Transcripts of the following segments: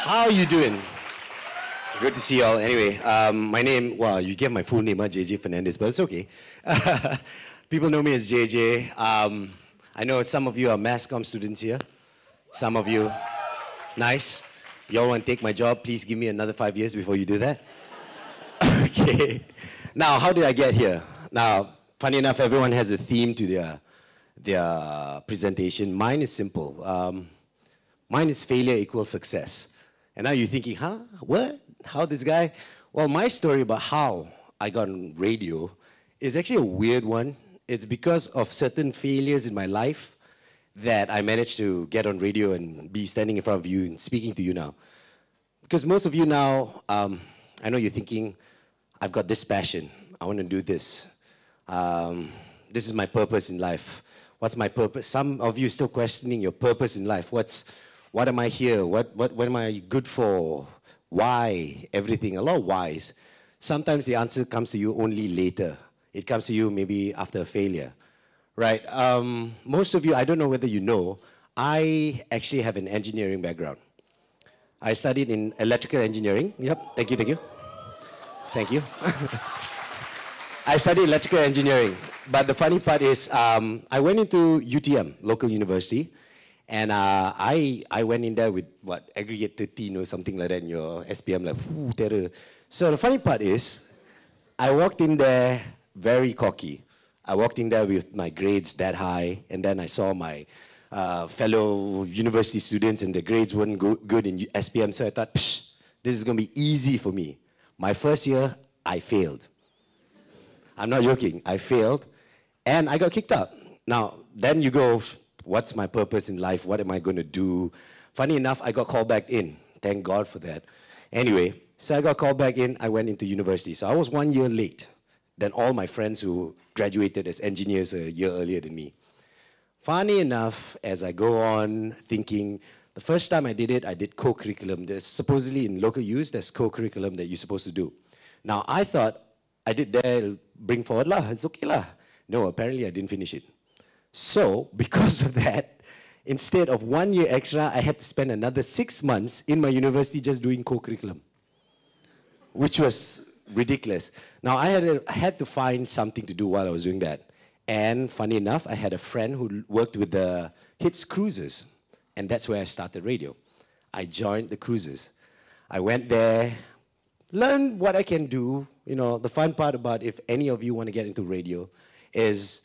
How are you doing? Good to see you all. Anyway, my name, well, you gave my full name, JJ Fernandez, but it's okay. People know me as JJ. I know some of you are mass comm students here. Some of you, nice. You all want to take my job? Please give me another 5 years before you do that. Okay. Now, how did I get here? Now, funny enough, everyone has a theme to their presentation. Mine is simple. Mine is failure equals success. And now you're thinking, huh? What? How this guy? Well, my story about how I got on radio is actually a weird one. It's because of certain failures in my life that I managed to get on radio and be standing in front of you and speaking to you now. Because most of you now, I know you're thinking, I've got this passion. I want to do this. This is my purpose in life. What's my purpose? Some of you are still questioning your purpose in life. What am I here? What am I good for? Why? Everything. A lot of whys. Sometimes the answer comes to you only later. It comes to you maybe after a failure, right? Most of you, I don't know whether you know, I actually have an engineering background. I studied in electrical engineering. Yep, thank you, thank you. Thank you. I studied electrical engineering, but the funny part is I went into UTM, local university, and I went in there with, what, aggregate 13 or something like that in your SPM, like, ooh, terror. So the funny part is, I walked in there very cocky. I walked in there with my grades that high, and then I saw my fellow university students and the grades weren't good in SPM, so I thought, psh, this is going to be easy for me. My first year, I failed. I'm not joking, I failed, and I got kicked out. Now, then you go, what's my purpose in life? What am I going to do? Funny enough, I got called back in. Thank God for that. Anyway, so I got called back in, I went into university. So I was 1 year late than all my friends who graduated as engineers a year earlier than me. Funny enough, as I go on thinking, the first time I did it, I did co-curriculum. There's supposedly in local use, there's co-curriculum that you're supposed to do. Now, I thought, I did that, bring forward lah, it's okay lah. No, apparently I didn't finish it. So, because of that, instead of 1 year extra, I had to spend another 6 months in my university just doing co-curriculum, which was ridiculous. Now, I had to find something to do while I was doing that. And funny enough, I had a friend who worked with the Hits Cruises, and that's where I started radio. I joined the cruises. I went there, learned what I can do. You know, the fun part about if any of you want to get into radio is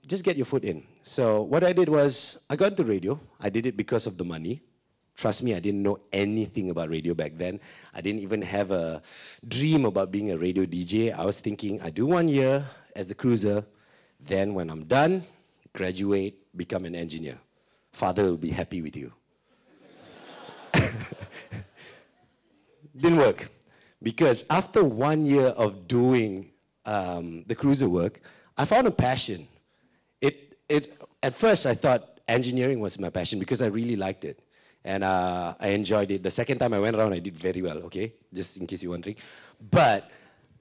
just get your foot in. So what I did was, I got into radio. I did it because of the money. Trust me, I didn't know anything about radio back then. I didn't even have a dream about being a radio DJ. I was thinking, I do 1 year as the cruiser, then when I'm done, graduate, become an engineer. Father will be happy with you. Didn't work. Because after 1 year of doing the cruiser work, I found a passion. At first, I thought engineering was my passion because I really liked it. And I enjoyed it. The second time I went around, I did very well, okay? Just in case you're wondering. But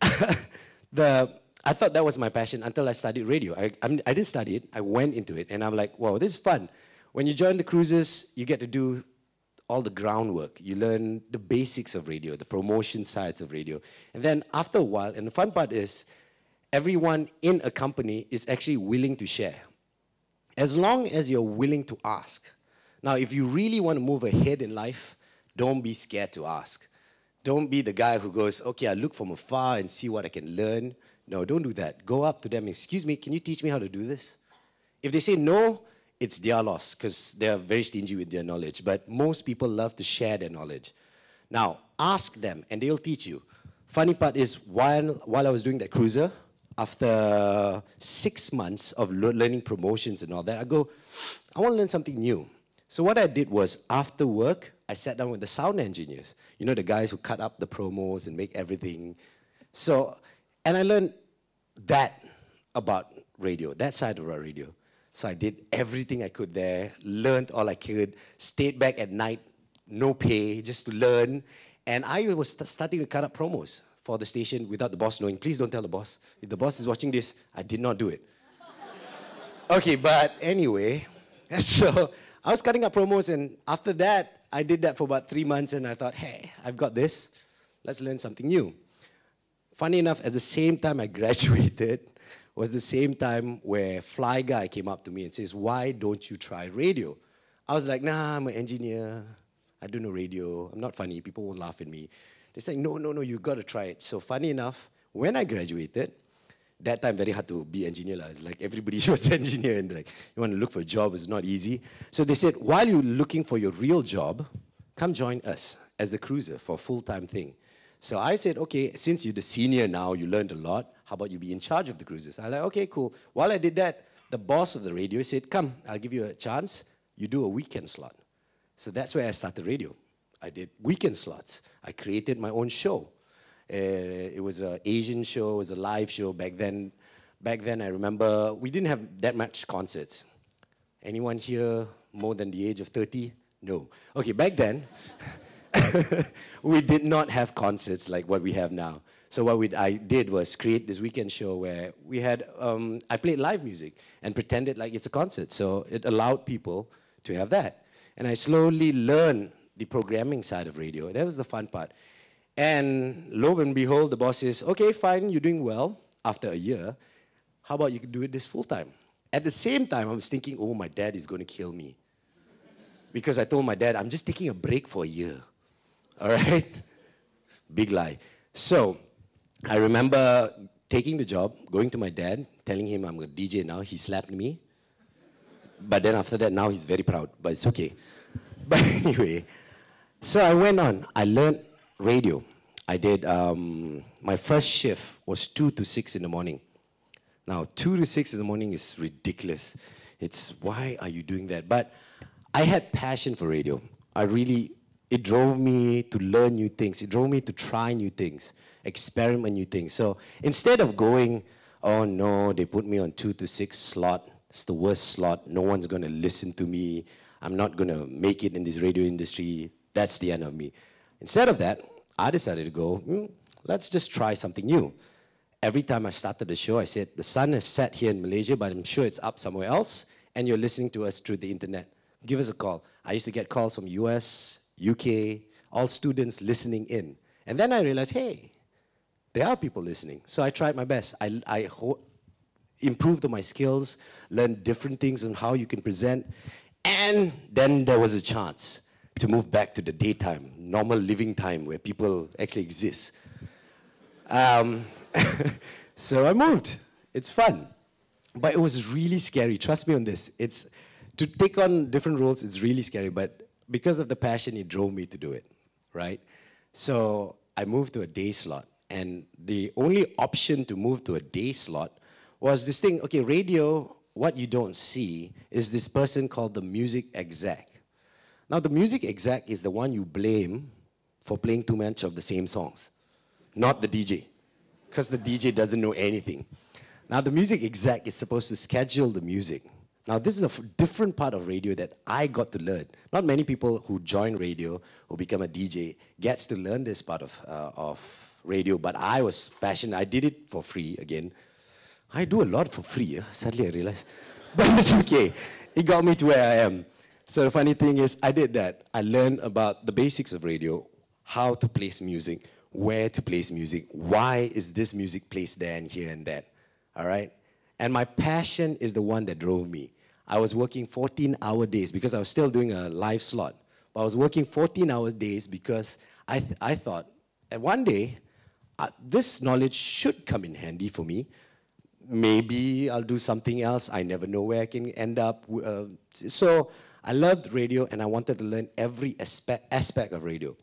I thought that was my passion until I studied radio. I didn't study it. I went into it. And I'm like, wow, this is fun. When you join the cruises, you get to do all the groundwork. You learn the basics of radio, the promotion sides of radio. And then after a while, and the fun part is, everyone in a company is actually willing to share. As long as you're willing to ask. Now, if you really want to move ahead in life, don't be scared to ask. Don't be the guy who goes, okay, I look from afar and see what I can learn. No, don't do that. Go up to them, excuse me, can you teach me how to do this? If they say no, it's their loss, because they're very stingy with their knowledge. But most people love to share their knowledge. Now, ask them, and they'll teach you. Funny part is, while I was doing that cruiser, after 6 months of learning promotions and all that, I go, I want to learn something new. So what I did was, after work, I sat down with the sound engineers. You know, the guys who cut up the promos and make everything. So, and I learned that about radio, that side of our radio. So I did everything I could there, learned all I could, stayed back at night, no pay, just to learn. And I was starting to cut up promos for the station without the boss knowing. Please don't tell the boss. If the boss is watching this, I did not do it. Okay, but anyway, so I was cutting up promos, and after that, I did that for about 3 months, and I thought, hey, I've got this. Let's learn something new. Funny enough, at the same time I graduated was the same time where Fly Guy came up to me and says, why don't you try radio? I was like, nah, I'm an engineer. I don't know radio. I'm not funny. People won't laugh at me. They said, no, you got to try it. So funny enough, when I graduated, that time very hard to be engineer. It's like everybody was an engineer, and like you want to look for a job, it's not easy. So they said, while you're looking for your real job, come join us as the cruiser for a full-time thing. So I said, okay, since you're the senior now, you learned a lot, how about you be in charge of the cruisers? I was like, okay, cool. While I did that, the boss of the radio said, come, I'll give you a chance. You do a weekend slot. So that's where I started radio. I did weekend slots. I created my own show. It was an Asian show, it was a live show back then. Back then, I remember, we didn't have that much concerts. Anyone here more than the age of 30? No. Okay, back then, we did not have concerts like what we have now. So what I did was create this weekend show where we had, I played live music and pretended like it's a concert. So it allowed people to have that. And I slowly learned the programming side of radio. That was the fun part. And lo and behold, the boss says, okay, fine, you're doing well after a year. How about you could do it this full time? At the same time, I was thinking, oh, my dad is going to kill me. Because I told my dad, I'm just taking a break for a year. All right? Big lie. So I remember taking the job, going to my dad, telling him I'm a DJ now. He slapped me. But then after that, now he's very proud. But it's okay. But anyway, so I went on. I learned radio. I did, my first shift was 2 to 6 in the morning. Now, 2 to 6 in the morning is ridiculous. It's, why are you doing that? But I had passion for radio. It drove me to learn new things. It drove me to try new things, experiment new things. So instead of going, oh no, they put me on 2 to 6 slot. It's the worst slot. No one's going to listen to me. I'm not going to make it in this radio industry. That's the end of me. Instead of that, I decided to go, let's just try something new. Every time I started the show, I said, the sun has set here in Malaysia, but I'm sure it's up somewhere else, and you're listening to us through the internet. Give us a call. I used to get calls from US, UK, all students listening in. And then I realized, hey, there are people listening. So I tried my best. I improved on my skills, learned different things on how you can present, and then there was a chance to move back to the daytime, normal living time where people actually exist. So I moved. It's fun. But it was really scary. Trust me on this. To take on different roles, it's really scary. But because of the passion, it drove me to do it, right? So I moved to a day slot. And the only option to move to a day slot was this thing. Okay, radio, what you don't see is this person called the music exec. Now, the music exec is the one you blame for playing too much of the same songs, not the DJ, because the DJ doesn't know anything. Now, the music exec is supposed to schedule the music. Now, this is a different part of radio that I got to learn. Not many people who join radio, who become a DJ, gets to learn this part of radio, but I was passionate. I did it for free, again. I do a lot for free, suddenly I realized. But it's okay. It got me to where I am. So the funny thing is, I did that. I learned about the basics of radio, how to place music, where to place music, why is this music placed there and here and that, all right? And my passion is the one that drove me. I was working 14-hour days because I was still doing a live slot. But I was working 14-hour days because I thought, and one day, this knowledge should come in handy for me. Maybe I'll do something else. I never know where I can end up. So I loved radio, and I wanted to learn every aspect of radio.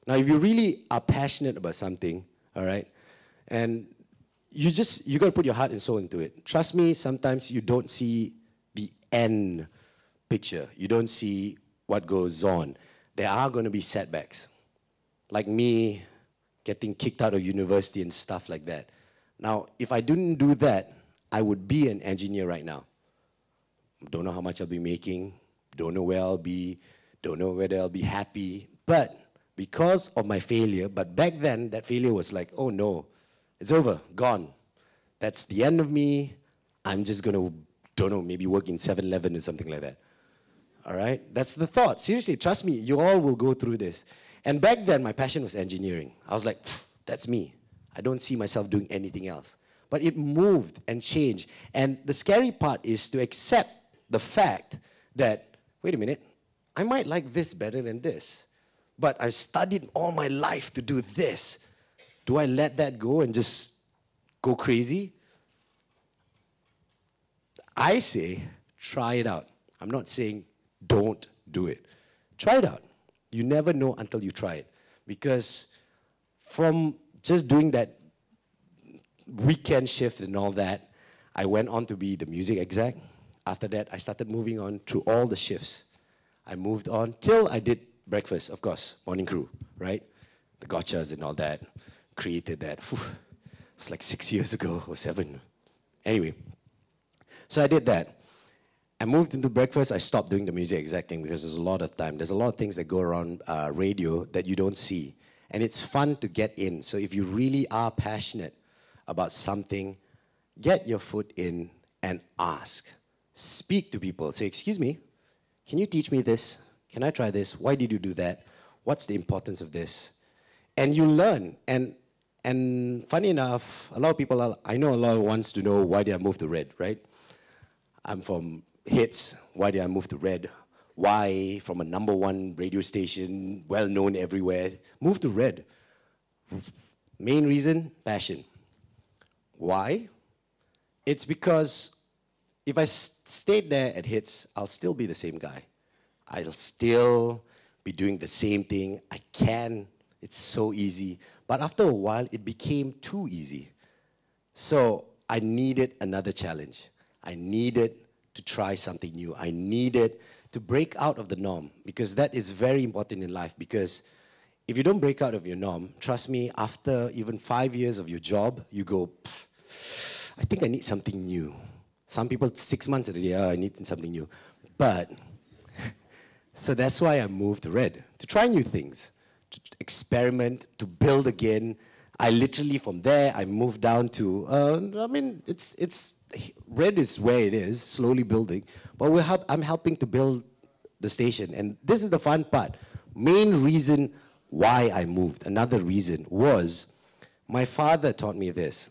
Now, if you really are passionate about something, all right, and you got to put your heart and soul into it. Trust me, sometimes you don't see the end picture. You don't see what goes on. There are going to be setbacks, like me getting kicked out of university and stuff like that. Now, if I didn't do that, I would be an engineer right now. Don't know how much I'll be making, don't know where I'll be, don't know whether I'll be happy. But because of my failure, but back then, that failure was like, oh no, it's over, gone. That's the end of me. I'm just going to, don't know, maybe work in 7-Eleven or something like that. all right? That's the thought. Seriously, trust me, you all will go through this. And back then, my passion was engineering. I was like, that's me. I don't see myself doing anything else. But it moved and changed. And the scary part is to accept the fact that, wait a minute, I might like this better than this. But I've studied all my life to do this. Do I let that go and just go crazy? I say, try it out. I'm not saying don't do it. Try it out. You never know until you try it. Because from just doing that weekend shift and all that, I went on to be the music exec. After that, I started moving on through all the shifts. I moved on till I did breakfast, of course, morning crew, right? The gotchas and all that, created that. Whew. It's like 6 years ago or 7. Anyway, so I did that. I moved into breakfast. I stopped doing the music exec thing because there's a lot of time. There's a lot of things that go around radio that you don't see. And it's fun to get in. So if you really are passionate about something, get your foot in and ask. Speak to people. Say, excuse me, can you teach me this? Can I try this? Why did you do that? What's the importance of this? And you learn. And funny enough, a lot of people, I know a lot wants to know why did I move to Red, right? I'm from Hits. Why did I move to Red? Why, from a #1 radio station, well-known everywhere, move to Red? Main reason, passion. Why? It's because if I stayed there at Hits, I'll still be the same guy. I'll still be doing the same thing. I can. It's so easy. But after a while, it became too easy. So I needed another challenge. I needed to try something new. I needed to break out of the norm, because that is very important in life. Because if you don't break out of your norm, trust me, after even 5 years of your job, you go, I think I need something new. Some people, 6 months already, I need something new. But, so that's why I moved to Red, to try new things, to experiment, to build again. I literally, from there, I moved down to, Red is where it is, slowly building, but I'm helping to build the station. And this is the fun part. Main reason why I moved, another reason, was my father taught me this.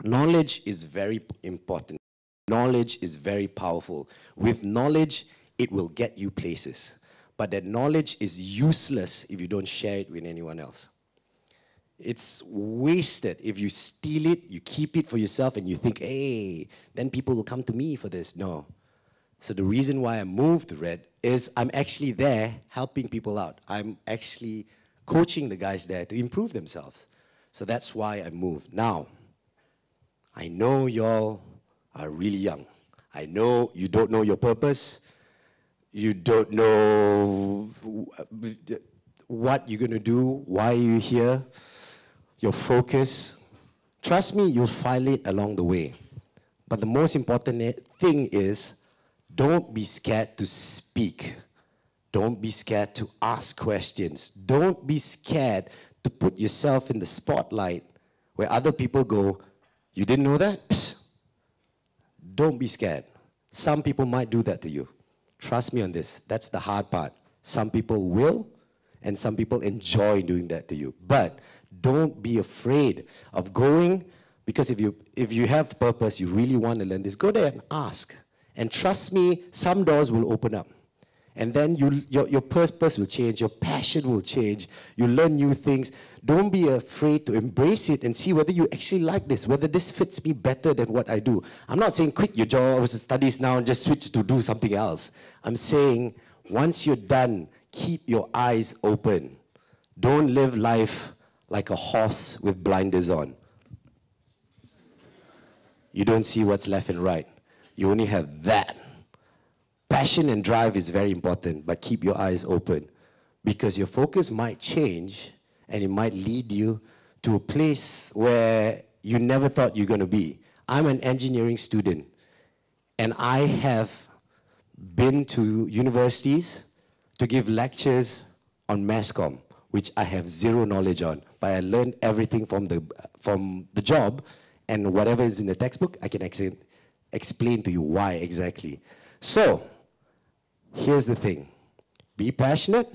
Knowledge is very important. Knowledge is very powerful. With knowledge, it will get you places. But that knowledge is useless if you don't share it with anyone else. It's wasted if you steal it, you keep it for yourself, and you think, hey, then people will come to me for this. No. So the reason why I moved to Red is I'm actually there helping people out. I'm actually coaching the guys there to improve themselves. So that's why I moved. Now, I know y'all are really young. I know you don't know your purpose. You don't know what you're going to do, why you're here, your focus. Trust me, you'll find it along the way. But the most important thing is, don't be scared to speak. Don't be scared to ask questions. Don't be scared to put yourself in the spotlight where other people go, you didn't know that? Psst. Don't be scared. Some people might do that to you. Trust me on this. That's the hard part. Some people will, and some people enjoy doing that to you. But don't be afraid of going, because if you have purpose, you really want to learn this, go there and ask. And trust me, some doors will open up. And then your purpose will change, your passion will change, you learn new things. Don't be afraid to embrace it and see whether you actually like this, whether this fits me better than what I do. I'm not saying quit your job or studies now and just switch to do something else. I'm saying once you're done, keep your eyes open. Don't live life like a horse with blinders on. You don't see what's left and right. You only have that. Passion and drive is very important, but keep your eyes open, because your focus might change and it might lead you to a place where you never thought you're going to be. I'm an engineering student, and I have been to universities to give lectures on mass comm, which I have zero knowledge on, but I learned everything from the job, and whatever is in the textbook, I can explain to you why exactly. So, here's the thing. Be passionate,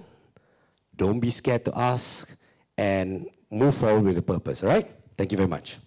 don't be scared to ask, and move forward with a purpose, all right? Thank you very much.